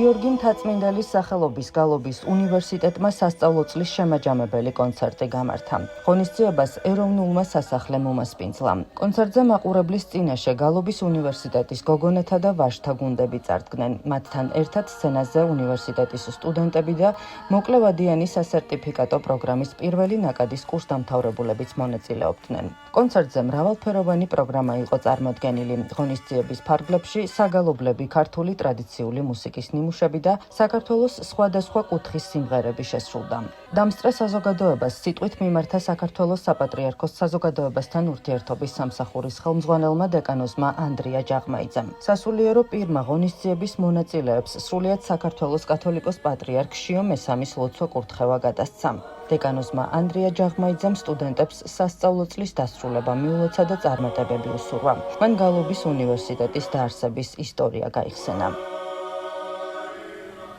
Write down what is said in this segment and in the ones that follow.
გიორგი მთაწმინდელის სახელობის გალობის უნივერსიტეტმა სასწავლო წლის შემაჯამებელი კონცერტი გამართა. ღონისძიებას ეროვნულმა სასახლემ უმასპინძლა. კონცერტზე მაყურებლის წინაშე გალობის უნივერსიტეტის გოგონათა და ვაჟთა გუნდები წარდგნენ. მათთან ერთად სცენაზე უნივერსიტეტის სტუდენტები და მოკლევადიანი სასერტიფიკატო პროგრამის პირველი ნაკადის კურსდამთავრებულებიც მონაწილეობდნენ. კონცერტზე მრავალფეროვანი პროგრამა იყო წარმოდგენილი. ღონისძიების ფარგლებში საგალობლები, ქართული ტრადიციული მუსიკის ნიმუშები და საქართველოს სხვადასხვა კუთხის სიმღერები შესრულდა. დამსწრე საზოგადოებას სიტყვით მიმართა საქართველოს საპატრიარქოს საზოგადოებასთან ურთიერთობის სამსახურის ხელმძღვანელმა დეკანოზმა ანდრია ჯაღმაიძემ. სასულიერო პირმა ღონისძიების მონაწილეებს სრულიად საქართველოს კათოლიკოს პატრიარქ შიო მესამის ლოცვა კურთხევა გადასცა. დეკანოზმა ანდრია ჯაღმაიძემ სტუდენტებს სასწავლო წლის დასრულება მიულოცა და წარმატებები უსურვა. მან გალობის უნივერსიტეტის დაარსების ისტორია გაიხსენა.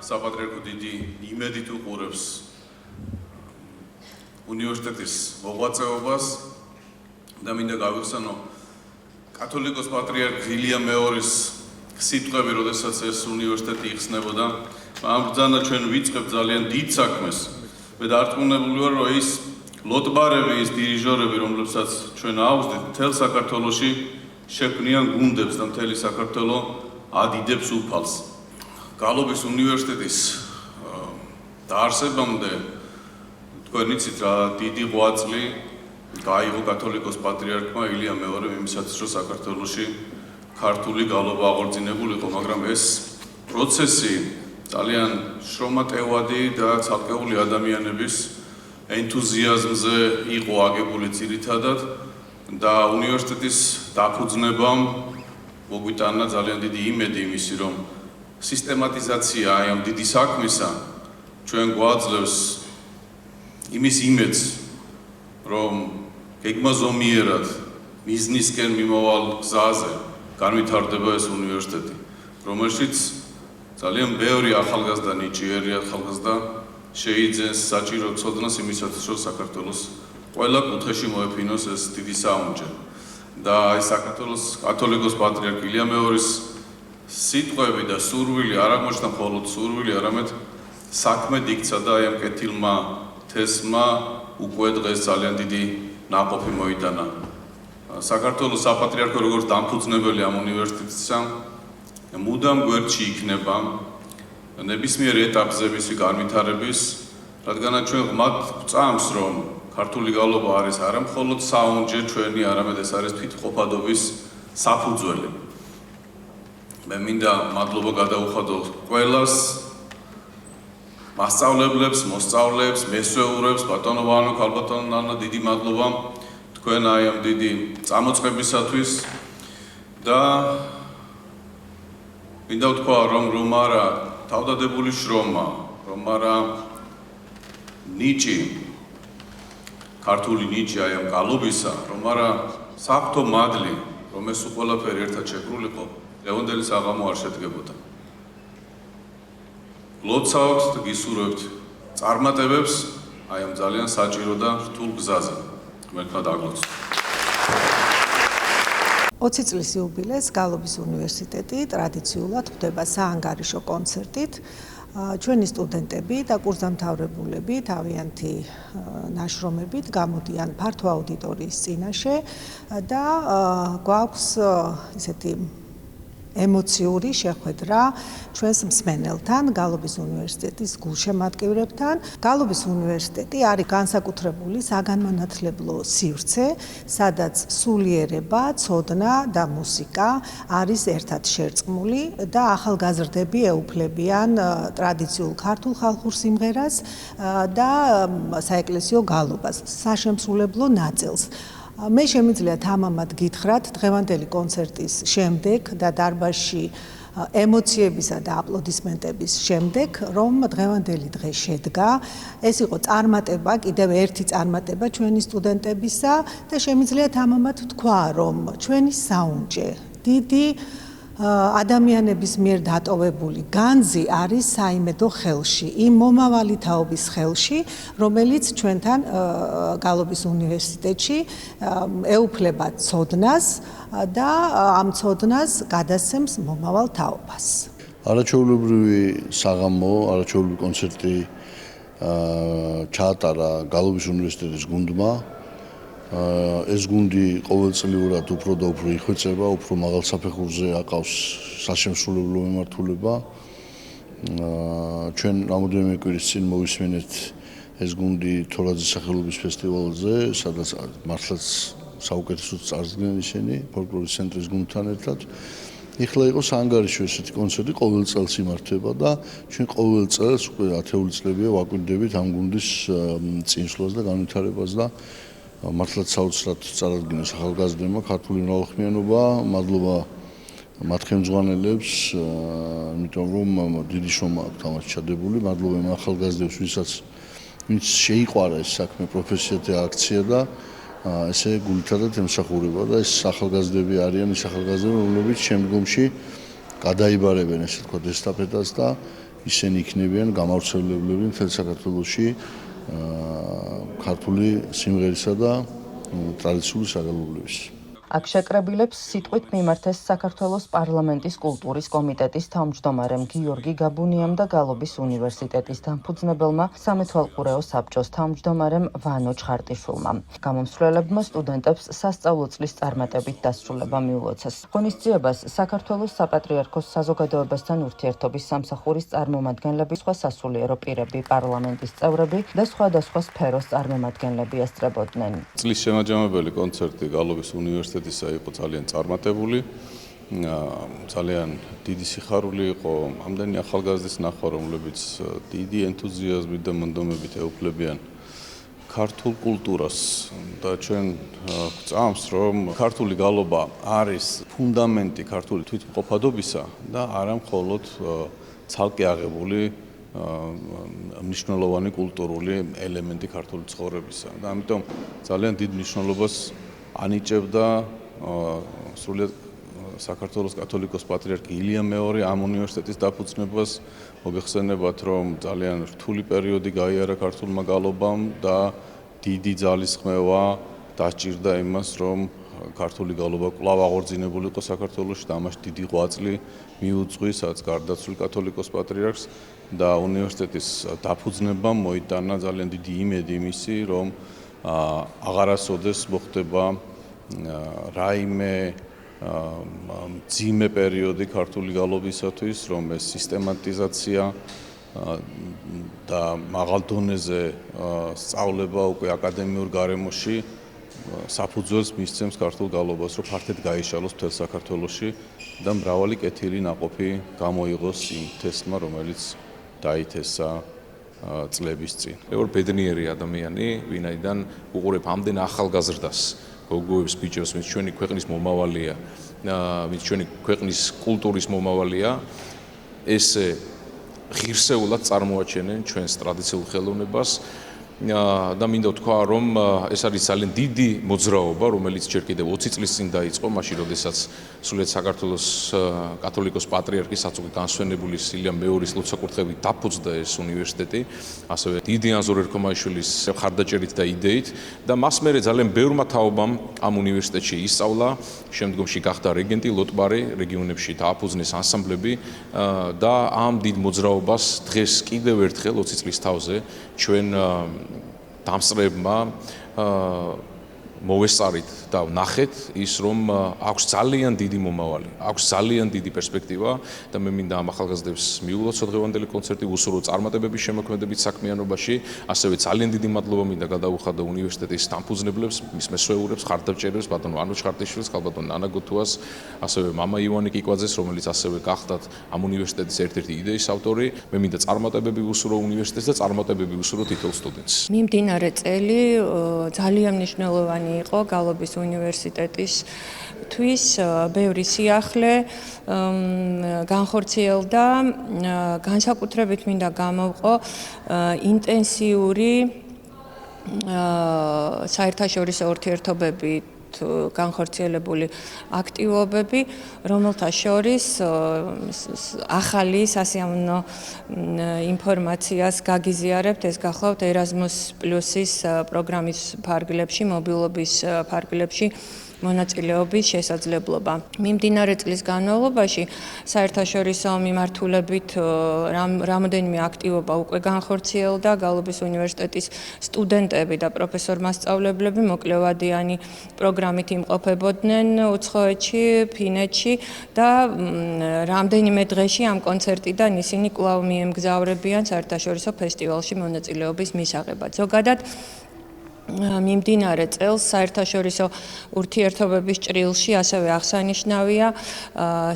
საპატრიარქო დიდი იმედით უყურებს უნივერსიტეტის მოღვაწეობას და მინდა გავიხსენო კათოლიკოს პატრიარქ ილია მეორის სიტყვები, როდესაც ეს უნივერსიტეტი იხსნებოდა, ამ ბრძანა ჩვენ ვიწყებთ ძალიან დიდ საქმეს. მე დარწმუნებული ვარ, რომ ის ლოტბარები, ის დირიჟორები, რომლებსაც ჩვენ ავსდით მთელ საქართველოში, შექმნიან გუნდებს და მთელი საქართველო ადიდებს უფალს. გალობის უნივერსიტეტის დაარსებამდე თქვენ იცით რა დიდი ღვაწლი გაიღო კათოლიკოს პატრიარქმა ილია მეორემ იმისათვის, რომ საქართველოში ქართული გალობა აღორძინებულიყო, მაგრამ ეს პროცესი ძალიან შრომატევადი და ცალკეული ადამიანების ენთუზიაზმზე იყო აგებული ძირითადად და უნივერსიტეტის დაფუძნებამ მოგვიტანა ძალიან დიდი იმედი იმისი, რომ სისტემატიზაცია აი ამ დიდი საქმისა ჩვენ გვაძლევს იმის იმედს, რომ გეგმაზომიერად მიზნისკენ მიმავალ გზაზე განვითარდება ეს უნივერსიტეტი, რომელშიც ძალიან ბევრი ახალგაზრდა ნიჭიერი ახალგაზრდა შეიძენს საჭირო ცოდნას იმისათვის, რომ საქართველოს ყველა კუთხეში მოეფინოს ეს დიდი საუნჯე. და აი საქართველოს კათოლიკოს პატრიარქ ილია მეორის სიტყვები და სურვილი არ აღმოჩნდა მხოლოდ სურვილი, არამედ საქმე იქცა და აი ამ კეთილმა თესმა უკვე დღეს ძალიან დიდი ნაყოფი მოიტანა. საქართველოს საპატრიარქო როგორც დამფუძნებელი ამ უნივერსიტეტისა მუდამ გვერდში იქნება ნებისმიერ ეტაპზე მისი განვითარების, რადგანაც ჩვენ ღმად გვწამს, რომ ქართული გალობა არის არა მხოლოდ საუნჯე ჩვენი, არამედ ეს არის თვითმყოფადობის საფუძველი. მე მინდა მადლობა გადაუხადო ყველას, მასწავლებლებს, მოსწავლეებს, მესვეურებს, ბატონო ვანო, ქალბატონო ნანა, დიდი მადლობა თქვენ აი ამ დიდი წამოწყებისათვის და მინდა ვთქვა, რომ არა თავდადებული შრომა, რომ არა ნიჭი, ქართული ნიჭი აი ამ გალობისა, რომ არა საფრთხო მადლი, რომ ეს ყველაფერი ერთად შეკრულიყო, ლევანდელის აღამო არ შედგებოდა. ლოცავთ და გისურვებთ წარმატებებს აი ამ ძალიან საჭირო და რთულ გზაზე. ღმერთმა დაგლოცოთ. 20 წლის იუბილეს გალობის უნივერსიტეტი ტრადიციულად ხვდება საანგარიშო კონცერტით. ჩვენი სტუდენტები და კურსდამთავრებულები თავიანთი ნაშრომებით გამოდიან ფართო აუდიტორიის წინაშე და გვაქვს ისეთი ემოციური შეხვედრა ჩვენს მსმენელთან, გალობის უნივერსიტეტის გულშემატკივრებთან. გალობის უნივერსიტეტი არის განსაკუთრებული საგანმანათლებლო სივრცე, სადაც სულიერება, ცოდნა და მუსიკა არის ერთად შერწყმული და ახალგაზრდები ეუფლებიან ტრადიციულ ქართულ ხალხურ სიმღერას და საეკლესიო გალობას, საშემსრულებლო ნაწილს. მე შემიძლია თამამად გითხრათ დღევანდელი კონცერტის შემდეგ და დარბაზში ემოციებისა და აპლოდისმენტების შემდეგ, რომ დღევანდელი დღე შედგა. ეს იყო წარმატება, კიდევ ერთი წარმატება ჩვენი სტუდენტებისა და შემიძლია თამამად თქვა, რომ ჩვენი საუნჯე დიდი ადამიანების მიერ დატოვებული განძი არის საიმედო ხელში, იმ მომავალი თაობის ხელში, რომელიც ჩვენთან გალობის უნივერსიტეტში ეუფლება ცოდნას და ამ ცოდნას გადასცემს მომავალ თაობას. არაჩვეულებრივი საღამო, არაჩვეულებრივი კონცერტი ჩაატარა გალობის უნივერსიტეტის გუნდმა. ეს გუნდი ყოველწლიურად უფრო და უფრო იხვეწება, უფრო მაღალ საფეხურზე აყავს საშემსრულებლო მიმართულება. ჩვენ რამოდენიმე კვირის წინ მოვისმენთ ეს გუნდი თორაძის სახელობის ფესტივალზე, სადაც მართლაც საუკეთესო წარსდგნენ ისინი ფოლკლორის ცენტრის გუნდთან ერთად. ეხლა იყო საანგარიშო ესეთი კონცერტი ყოველ წელს იმართება და ჩვენ ყოველ წელს უკვე 10 წლებია ვაკვირდებით ამ გუნდის წინსვლას და განვითარებას და მართლაც საოცრად წარადგინეს ახალგაზრდებმა ქართული მრავალხმიანობა, მადლობა მათ ხელმძღვანელებს, იმიტომ რომ დიდი შრომა აქვს თამაში ჩადებული, მადლობა იმ ახალგაზრდებს, ვინც შეიყვარა ეს საქმე, პროფესია და აქცია და ესე გულითადად ემსახურება და ეს ახალგაზრდები არიან, ის ახალგაზრდები, რომლებიც შემდგომში გადაიბარებენ, ესე ვთქვათ, ესტაფეტას და ისინი იქნებიან გამავრცელებლები მთელ საქართველოში ქართული სიმღერისა და ტრადიციული საგალობლების. აქ შეკრებილებს სიტყვით მიმართეს საქართველოს პარლამენტის კულტურის კომიტეტის თავმჯდომარემ გიორგი გაბუნიამ და გალობის უნივერსიტეტის დამფუძნებელმა სამეთვალყურეო საბჭოს თავმჯდომარემ ვანო ჩხარტიშვილმა. გამომსვლელებმა სტუდენტებს სასწავლო წლის წარმატებით დასრულება მიულოცეს. ღონისძიებას საქართველოს საპატრიარქოს საზოგადოებასთან ურთიერთობის სამსახურის წარმომადგენლები, სხვა სასულიერო პირები, პარლამენტის წევრები და სხვადასხვა სფეროს წარმომადგენლები ესწრებოდნენ. წლის შემაჯამებელი კონცერტი გალობის უნივერსიტეტისა იყო ძალიან წარმატებული. ძალიან დიდი სიხარული იყო ამდენი ახალგაზრდის ნახვა, რომლებიც დიდი ენთუზიაზმით და მონდომებით ეუფლებიან ქართულ კულტურას და ჩვენ გვწამს, რომ ქართული გალობა არის ფუნდამენტი ქართული თვითმყოფადობისა და არა მხოლოდ ცალკე აღებული მნიშვნელოვანი კულტურული ელემენტი ქართული ცხოვრებისა. და ამიტომ ძალიან დიდ მნიშვნელობას ანიჭებდა სრულიად საქართველოს კათოლიკოს პატრიარქი ილია მეორე ამ უნივერსიტეტის დაფუძნებას. მოგეხსენებათ, რომ ძალიან რთული პერიოდი გაიარა ქართულმა გალობამ და დიდი ძალისხმევა დასჭირდა იმას, რომ ქართული გალობა კვლავ აღორძინებულიყო საქართველოში და ამაში დიდი ღვაწლი მიუძღვის, სადაც გარდაცვლილ კათოლიკოს პატრიარქს და უნივერსიტეტის დაფუძნებამ მოიტანა ძალიან დიდი იმედი იმისი, რომ აღარასოდეს მოხდება რაიმე მძიმე პერიოდი ქართული გალობისათვის, რომ ეს სისტემატიზაცია და მაღალ დონეზე სწავლება უკვე აკადემიურ გარემოში საფუძველს მისცემს ქართულ გალობას, რომ ფართედ გაიშალოს მთელ საქართველოში და მრავალი კეთილი ნაყოფი გამოიღოს იმ თესლმა, რომელიც დაითესა წლების წინ. მე ვარ ბედნიერი ადამიანი, ვინაიდან უყურებ ამდენ ახალგაზრდას, გოგოებს, ბიჭებს, ვინც ჩვენი ქვეყნის მომავალია, ვინც ჩვენი ქვეყნის კულტურის მომავალია, ესე ღირსეულად წარმოაჩენენ ჩვენს ტრადიციულ ხელოვნებას და მინდა ვთქვა, რომ ეს არის ძალიან დიდი მოძრაობა, რომელიც ჯერ კიდევ 20 წლის წინ დაიწყო, მაშინ, როდესაც სრულიად საქართველოს კათოლიკოს პატრიარქისაც უკვე განსვენებული სილია მეორის ლოცვა-კურთხევით დაფუძნდა ეს უნივერსიტეტი, ასევე დიდი ანზორ ერქომაიშვილის მხარდაჭერით და იდეით და მას მერე ძალიან ბევრმა თაობამ ამ უნივერსიტეტში ისწავლა, შემდგომში გახდა რეგენტი, ლოტბარი, რეგიონებში დააფუძნეს ანსამბლები და ამ დიდ მოძრაობას დღეს კიდევ ერთხელ 20 წლის თავზე ჩვენ დამსწრებმა მოვესწარით და ვნახეთ ის, რომ აქვს ძალიან დიდი მომავალი, აქვს ძალიან დიდი პერსპექტივა და მე მინდა ამ ახალგაზრდებს მიულოცო დღევანდელი კონცერტი უსურო წარმატებების შემოქმედებით საქმიანობაში, ასევე ძალიან დიდი მადლობა მინდა გადაუხადო უნივერსიტეტის დამფუძნებლებს, მის მესვეურებს, ხარდაჭერებს, ბატონ ვანო ჩხარტიშვილს, ქალბატონ ნანა გუთუას, ასევე მამა ივანე კიკვაძეს, რომელიც ასევე გახდათ ამ უნივერსიტეტის ერთ-ერთი იდეის ავტორი. მე მინდა წარმატებები უსურო უნივერსიტეტს და წარმატებები უსურო თითოეულ სტუდენტს. მიმდინარე წელი ძალიან მნიშვნელოვანი იყო გალობის უნივერსიტეტისთვის, ბევრი სიახლე განხორციელდა, განსაკუთრებით მინდა გამოვყო ინტენსიური საერთაშორისო ურთიერთობებით განხორციელებული აქტივობები, რომელთა შორის ახალი სასიამოვნო ინფორმაციას გაგიზიარებთ, ეს გახლავთ Erasmus+-ის პროგრამის ფარგლებში, მობილობის ფარგლებში მონაწილეობის შესაძლებლობა. მიმდინარე წლის განმავლობაში საერთაშორისო მიმართულებით რამოდენიმე აქტივობა უკვე განხორციელდა. გალობის უნივერსიტეტის სტუდენტები და პროფესორ-მასწავლებლები მოკლევადიანი პროგრამით იმყოფებოდნენ უცხოეთში, ფინეთში და რამდენიმე დღეში ამ კონცერტიდან ისინი კვლავ მიემგზავრებიან საერთაშორისო ფესტივალში მონაწილეობის მისაღებად. ზოგადად მიმდინარე წელს საერთაშორისო ურთიერთობების ჭრილში ასევე აღსანიშნავია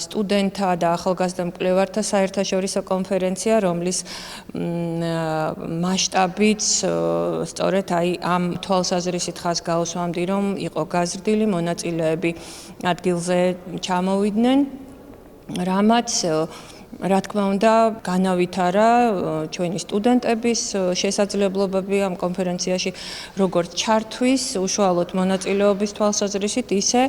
სტუდენტთა და ახალგაზრდა მკვლევართა საერთაშორისო კონფერენცია, რომლის მასშტაბიც სწორედ ამ თვალსაზრისით ხაზს გაუსვამდი, რომ იყო გაზრდილი მონაწილეები ადგილზე ჩამოვიდნენ, რამაც რა თქმა უნდა, განავითარა ჩვენი სტუდენტების შესაძლებლობები ამ კონფერენციაში, როგორც ჩართვის, უშუალოდ მონაწილეობის თვალსაზრისით, ისე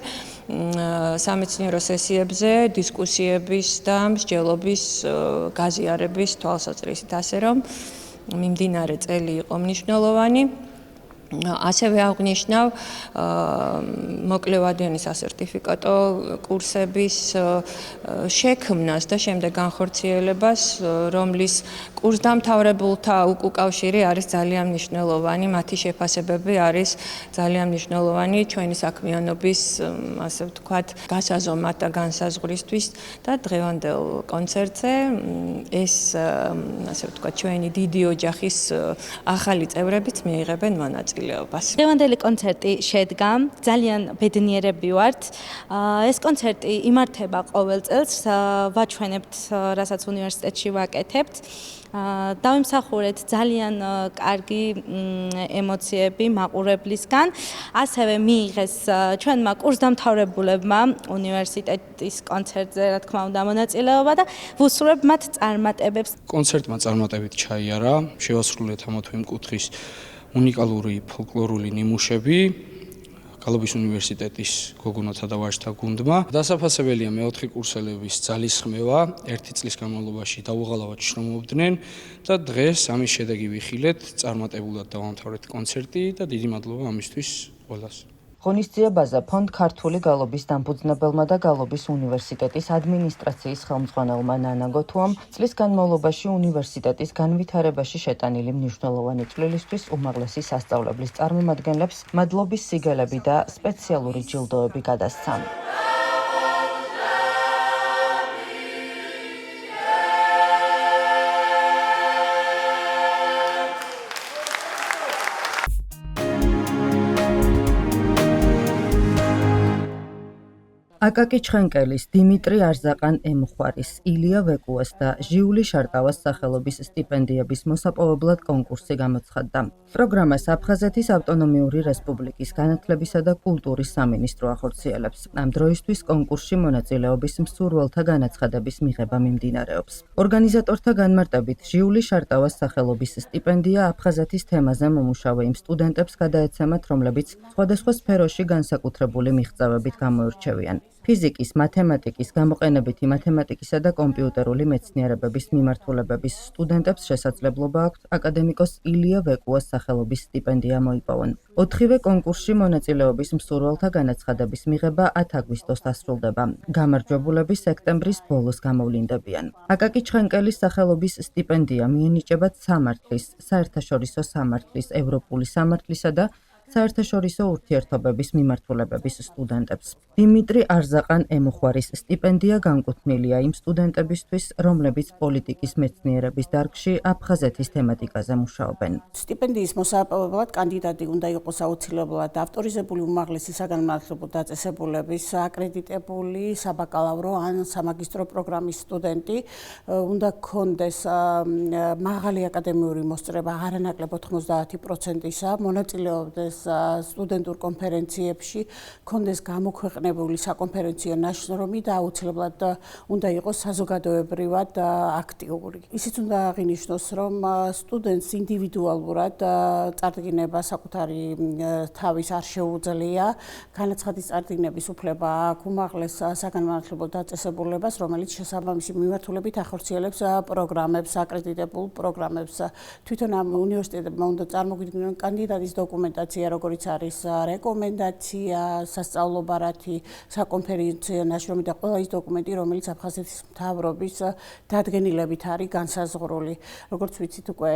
სამეცნიერო სესიებზე დისკუსიების და მსჯელობის გაზიარების თვალსაზრისით, ასე რომ მიმდინარე წელი იყო მნიშვნელოვანი. ასევე აღნიშნავ მოკლევადიანი სასერტიფიკატო კურსების შექმნას და შემდეგ განხორციელებას, რომლის კურსდამთავრებულთა უკავშირი არის ძალიან მნიშვნელოვანი, მათი შეფასებები არის ძალიან მნიშვნელოვანი ჩვენი საქმიანობის, ასე ვთქვათ, გასაზომად და განსაზღვრისთვის და დღევანდელ კონცერტზე ეს, ასე ვთქვათ, ჩვენი დიდი ოჯახის ახალი წევრებიც მიიღებენ მონაწილეობას. დღევანდელი კონცერტი შედგა, ძალიან ბედნიერები ვართ. ეს კონცერტი იმართება ყოველ წელს, ვაჩვენებთ, რასაც უნივერსიტეტში ვაკეთებთ. დავიმსახურეთ ძალიან კარგი ემოციები მაყურებლისგან. ასევე მიიღეს ჩვენმა კურსდამთავრებულებმა უნივერსიტეტის კონცერტზე, რა თქმა უნდა, მონაწილეობა და ვუსურვებ მათ წარმატებებს. კონცერტმა წარმატებით ჩაიარა, შევასრულეთ ამა თუ იმ კუთხის უნიკალური ფოლკლორული ნიმუშები გალობის უნივერსიტეტის გოგონათა და ვაჟთა გუნდმა. დასაფასებელია მეოთხე კურსელების ძალისხმევა, ერთი წლის განმავლობაში დაუღალავად შრომობდნენ და დღეს ამის შედეგი ვიხილეთ, წარმატებულად დავამთავრეთ კონცერტი და დიდი მადლობა ამისთვის ყველას. ღონისძიებაზე ფონდ ქართული გალობის დამფუძნებელმა და გალობის უნივერსიტეტის ადმინისტრაციის ხელმძღვანელმა ნანა გოთუამ წლის განმავლობაში უნივერსიტეტის განვითარებაში შეტანილი მნიშვნელოვანი წვლილისთვის უმაღლესი სასწავლებლის წარმომადგენლებს მადლობის სიგელები და სპეციალური ჯილდოები გადასცა. აკაკი ჩხენკელის, დიმიტრი არზაყან-ემუხვარის, ილია ვეკუას და ჟიული შარტავას სახელობის სტიპენდიების მოსაპოვებლად კონკურსი გამოცხადდა. პროგრამას აფხაზეთის ავტონომიური რესპუბლიკის განათლებისა და კულტურის სამინისტრო ახორციელებს. ამ დროისთვის კონკურსში მონაწილეობის მსურველთა განაცხადების მიღება მიმდინარეობს. ორგანიზატორთა განმარტებით, ჟიული შარტავას სახელობის სტიპენდია აფხაზეთის თემაზე მომუშავე იმ სტუდენტებს გადაეცემათ, რომლებიც სხვადასხვა სფეროში განსაკუთრებული მიღწევებით გამოირჩევიან. ფიზიკის, მათემატიკის, გამოყენებითი მათემატიკისა და კომპიუტერული მეცნიერებების მიმართულებების სტუდენტებს შესაძლებლობა აქვთ აკადემიკოს ილია ვეკუას სახელობის სტიპენდია მოიპოვონ. 4-ვე კონკურსში მონაწილეობის მსურველთა განაცხადების მიღება 10 აგვისტოს დასრულდება. გამარჯვებულები სექტემბრის ბოლოს გამოვლინდებიან. აკაკი ჩხენკელის სახელობის სტიპენდია მიენიჭებათ სამართლის, საერთაშორისო სამართლის, ევროპული სამართლისა და საერთაშორისო ურთიერთობების მიმართულებების სტუდენტებს. დიმიტრი არზაყან-ემუხვარის სტიპენდია განკუთვნილია იმ სტუდენტებისთვის, რომლებიც პოლიტიკის მეცნიერების დარგში აფხაზეთის თემატიკაზე მუშაობენ. სტიპენდიის მოსაპოვებლად კანდიდატი უნდა იყოს აუცილებლად ავტორიზებული უმაღლესი საგანმანათლებლო დაწესებულების აკრედიტებული საბაკალავრო ან სამაგისტრო პროგრამის სტუდენტი, უნდა ჰქონდეს მაღალი აკადემიური მოსწრება არანაკლებ 90%-ისა, მონაწილეობდეს სტუდენტურ კონფერენციებში, ჰქონდეს გამოქვეყნებული საკონფერენციო ნაშრომი და აუცილებლად უნდა იყოს საზოგადოებრივად აქტიური. ისიც უნდა აღინიშნოს, რომ სტუდენტს ინდივიდუალურად წარდგინება საკუთარი თავის არ შეუძლია, განაცხადის წარდგინების უფლება აქვს უმაღლეს საგანმანათლებლო დაწესებულებას, რომელიც შესაბამისი მიმართულებით ახორციელებს პროგრამებს, აკრედიტებულ პროგრამებს. თვითონ ამ უნივერსიტეტებმა უნდა წარმოგვიდგინონ კანდიდატის დოკუმენტაცია, როგორიც არის რეკომენდაცია, სასწავლო ბარათი, საკონფერენციო ნაშრომი და ყველა ის დოკუმენტი, რომელიც აფხაზეთის მთავრობის დადგენილებით არის განსაზღვრული. Როგორც ვიცით, უკვე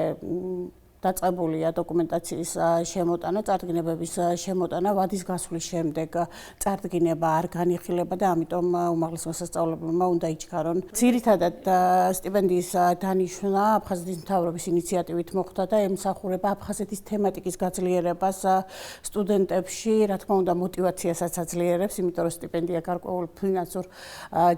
დაწყებულია დოკუმენტაციის შემოტანა, წარდგინებების შემოტანა, ვადის გასვლის შემდეგ წარდგინება არ განიხილება და ამიტომ უმაღლესმა სასწავლებლებმა უნდა იჩქარონ. ძირითადად სტიპენდიის დანიშვნა აფხაზეთის მთავრობის ინიციატივით მოხდა და ემსახურება აფხაზეთის თემატიკის გაძლიერებას სტუდენტებში, რა თქმა უნდა, мотиваციასაც აძლიერებს, იმიტომ რომ სტიპენდია გარკვეულ ფინანსურ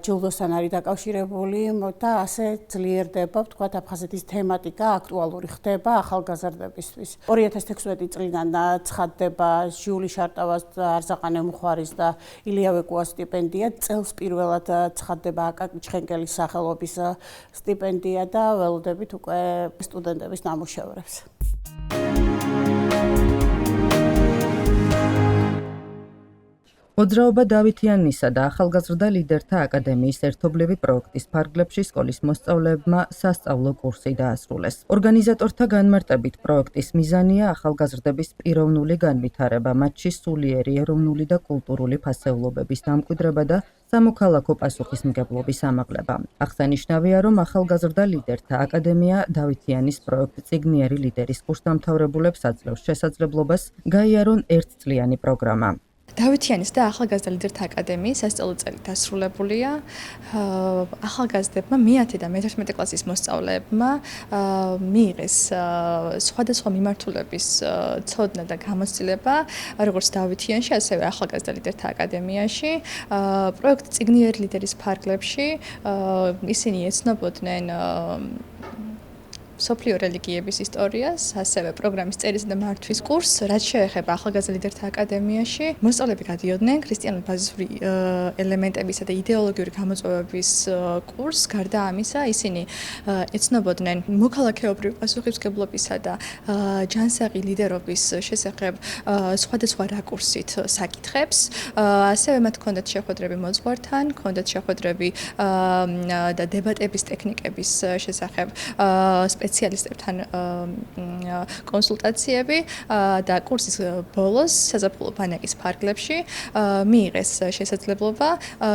ჯილდოსთან არის დაკავშირებული და ასე ძლიერდება, ვთქვათ, აფხაზეთის თემატიკა აქტუალური ხდება ახალგაზრდებისთვის. 2016 წლიდან ცხადდება ჟიული შარტავას, არზაყანე მუხარის და ილია ვეკუას სტიპენდია. წელს პირველად ცხადდება აკაკი ჩხენკელის სახელობის სტიპენდია და ველოდებით უკვე სტუდენტების ნამუშევრებს. მოძრაობა დავითიანისა და ახალგაზრდა ლიდერთა აკადემიის ერთობლივი პროექტის ფარგლებში სკოლის მოსწავლეებმა სასწავლო კურსი დაასრულეს. ორგანიზატორთა განმარტებით პროექტის მიზანია ახალგაზრდების პიროვნული განვითარება, მათში სულიერი ეროვნული და კულტურული ფასეულობების დამკვიდრება და სამოქალაქო პასუხისმგებლობის ამაღლება. აღსანიშნავია, რომ ახალგაზრდა ლიდერთა აკადემია დავითიანის პროექტ წიგნიერი ლიდერის კურსდამთავრებულებს აძლევს შესაძლებლობას გაიარონ ერთწლიანი პროგრამა. დავითიანის და ახალგაზრდა ლიდერთა აკადემიის სასწავლო წელი დასრულებულია. ახალგაზრდებმა მე-10 და მე-11 კლასის მოსწავლეებმა მიიღეს სხვადასხვა მიმართულების ცოდნა და გამოცდილება, როგორც დავითიანში, ასევე ახალგაზრდა ლიდერთა აკადემიაში. პროექტ წიგნიერი ლიდერის ფარგლებში ისინი ეცნობოდნენ სოფლიო რელიგიების ისტორიას, ასევე პროგრამის წერისა და მართვის კურსს, რაც შეეხება ახალგაზრდა ლიდერთა აკადემიაში. მოსწავლეები გადიოდნენ ქრისტიანული ბაზისური ელემენტებისა და იდეოლოგიური გამოწვევების კურსს. გარდა ამისა, ისინი ეცნობოდნენ მოქალაქეობრივი პასუხისმგებლობისა და ჯანსაღი ლიდერობის შესახებ სხვადასხვა რაკურსით საკითხებს. ასევე მათ ჰქონდათ შეხვედრები მოძღვართან, ჰქონდათ შეხვედრები და დებატების ტექნიკების შესახებ სპეციალისტებთან კონსულტაციები და კურსის ბოლოს საზაფხულო ბანაკის ფარგლებში მიიღეს შესაძლებლობა,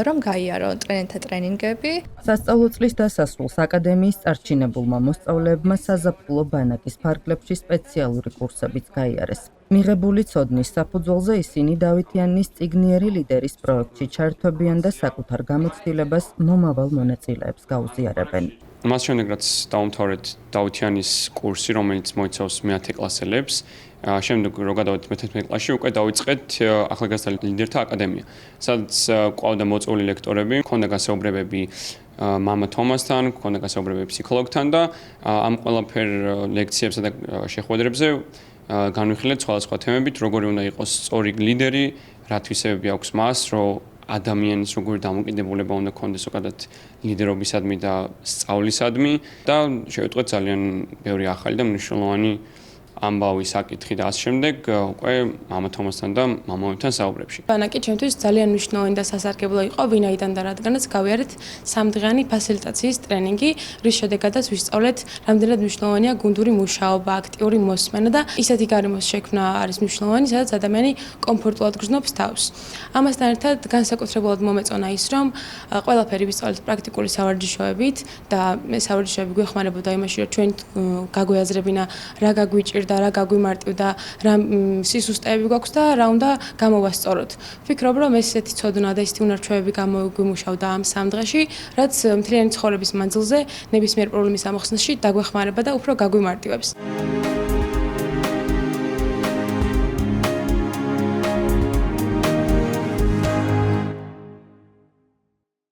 რომ გაიარონ ტრენერთა ტრენინგები. სასწავლო წლის დასასრულს აკადემიის წარჩინებულმა მოსწავლეებმა საზაფხულო ბანაკის ფარგლებში სპეციალური კურსებიც გაიარეს. მიღებული ცოდნის საფუძველზე ისინი დავითიანის წიგნიერი ლიდერის პროექტში ჩართვებიან და საკუთარ გამოცდილებას მომავალ მონაწილეებს გაუზიარებენ. მას შემდეგ რაც დავამთავრეთ დავითიანის კურსი, რომელიც მოიცავს მე-10 კლასელებს, შემდეგ რო გადავედით მე-11 კლასში, უკვე დავიწყეთ ახალგაზრდა ლიდერთა აკადემია, სადაც ყავდა მოწვეული ლექტორები, ჰქონდა გასაუბრებები მამა თომასთან, ჰქონდა გასაუბრებები ფსიქოლოგთან და ამ ყველაფერ ლექციებსა და შეხვედრებზე განვიხილეთ სხვადასხვა თემებით, როგორი უნდა იყოს სწორი ლიდერი, რა თვისებები აქვს მას, რომ ადამიანის როგორი დამოკიდებულება უნდა ქონდეს ზოგადად ლიდერობისადმი და სწავლისადმი და შევიტყვეთ ძალიან ბევრი ახალი და მნიშვნელოვანი ამბავი საკითხი და ამ შემდეგ უკვე მამა თომასთან და მამამებთან საუბრებში. ბანაკი ჩემთვის ძალიან მნიშვნელოვანი და სასარგებლო იყო, ვინაიდან და რადგანაც გავიარეთ 3 დღიანი ფასილიტაციის ტრენინგი, რის შედეგადაც ვისწავლეთ, რამდენად მნიშვნელოვანია გუნდური მუშაობა, აქტიური მოსმენა და ისეთი გარემოს შექმნა არის მნიშვნელოვანი, სადაც ადამიანი კომფორტულად გრძნობს თავს. ამასთან ერთად განსაკუთრებულად მომეწონა ის, რომ ყველაფერი ვისწავლეთ პრაქტიკული სავარჯიშოებით და მე სავარჯიშოები გვეხმარებოდა იმაში, რომ ჩვენ გაგვეაზრებინა რა გაგვიჭირდა და რა გაგვიმარტივდა, რა სისუსტეები გვაქვს და რა უნდა გამოვასწოროთ. ვფიქრობ, რომ ესეთი ცოდნა და ისეთი უნარჩვევები გამოგვიმუშავდა ამ 3 დღეში, რაც მთლიანი ცხოვრების მანძილზე ნებისმიერ პრობლემის ამოხსნაში დაგვეხმარება და უფრო გაგვიმარტივებს.